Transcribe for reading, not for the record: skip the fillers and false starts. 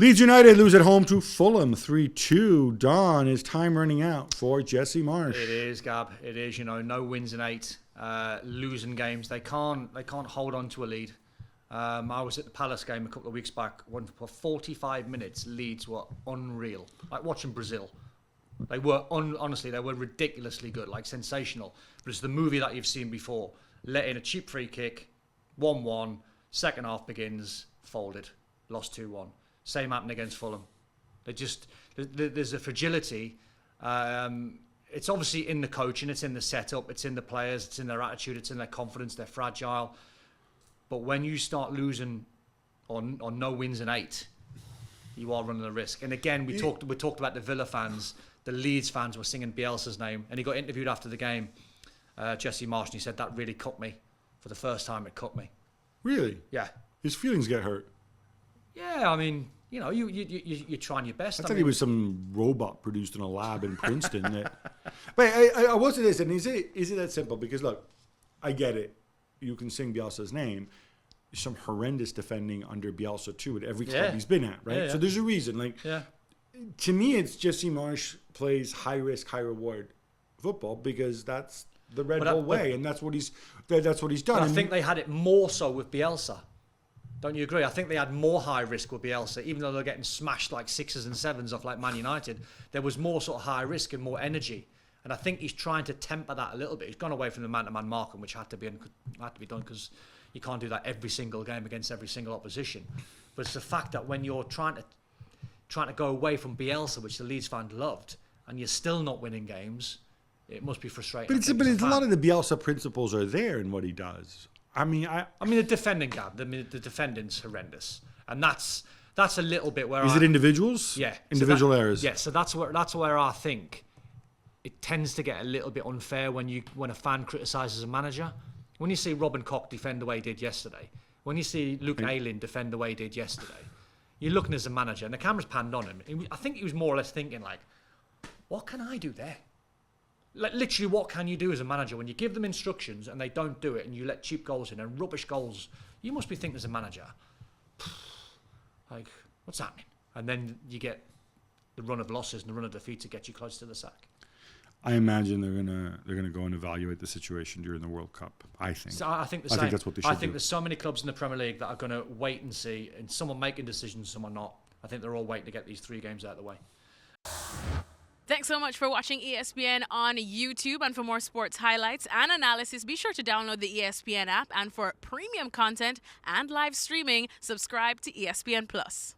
Leeds United lose at home to Fulham 3-2. Don, is time running out for Jesse Marsch? It is, Gab. It is. No wins in 8. Losing games. They can't hold on to a lead. I was at the Palace game a couple of weeks back. One for 45 minutes. Leeds were unreal. Like watching Brazil. They were honestly, they were ridiculously good, like sensational. But it's the movie that you've seen before. Let in a cheap free kick, 1-1. Second half begins, folded, lost 2-1. Same happened against Fulham. There's a fragility. It's obviously in the coaching, it's in the setup, it's in the players, it's in their attitude, it's in their confidence. They're fragile. But when you start losing on no wins in 8, you are running a risk. And again, we talked about the Villa fans. The Leeds fans were singing Bielsa's name, and he got interviewed after the game, Jesse Marsch, and he said that really cut me. For the first time, it cut me. Really? Yeah. His feelings get hurt. Yeah, I mean, you're trying your best. I thought he was some robot produced in a lab in Princeton. But I will say this, and is it that simple? Because look, I get it. You can sing Bielsa's name. There's some horrendous defending under Bielsa too at every club he's been at, right? Yeah. So there's a reason. To me, it's Jesse Marsch plays high risk, high reward football because that's the Red Bull way, and that's what he's done. I think they had it more so with Bielsa. Don't you agree? I think they had more high risk with Bielsa, even though they're getting smashed like 6s and 7s off like Man United. There was more sort of high risk and more energy, and I think he's trying to temper that a little bit. He's gone away from the man-to-man marking, which had to be done because you can't do that every single game against every single opposition. But it's the fact that when you're trying to go away from Bielsa, which the Leeds fans loved, and you're still not winning games, it must be frustrating. But a lot of the Bielsa principles are there in what he does. I mean, the defending, Gab. The defending's horrendous, and that's a little bit where. Is it individuals? Yeah, individual errors. Yeah, so that's where I think it tends to get a little bit unfair when a fan criticises a manager. When you see Robin Koch defend the way he did yesterday, when you see Luke Ayling defend the way he did yesterday, you're looking as a manager, and the camera's panned on him. I think he was more or less thinking like, "What can I do there?" Like literally, what can you do as a manager when you give them instructions and they don't do it, and you let cheap goals in and rubbish goals? You must be thinking as a manager, like, what's happening? And then you get the run of losses and the run of defeat to get you close to the sack. I imagine they're gonna go and evaluate the situation during the World Cup. I think. So I think the same. I think that's what they should do. I think there's so many clubs in the Premier League that are going to wait and see, and some are making decisions, some are not. I think they're all waiting to get these 3 games out of the way. Thanks so much for watching ESPN on YouTube. And for more sports highlights and analysis, be sure to download the ESPN app. And for premium content and live streaming, subscribe to ESPN Plus.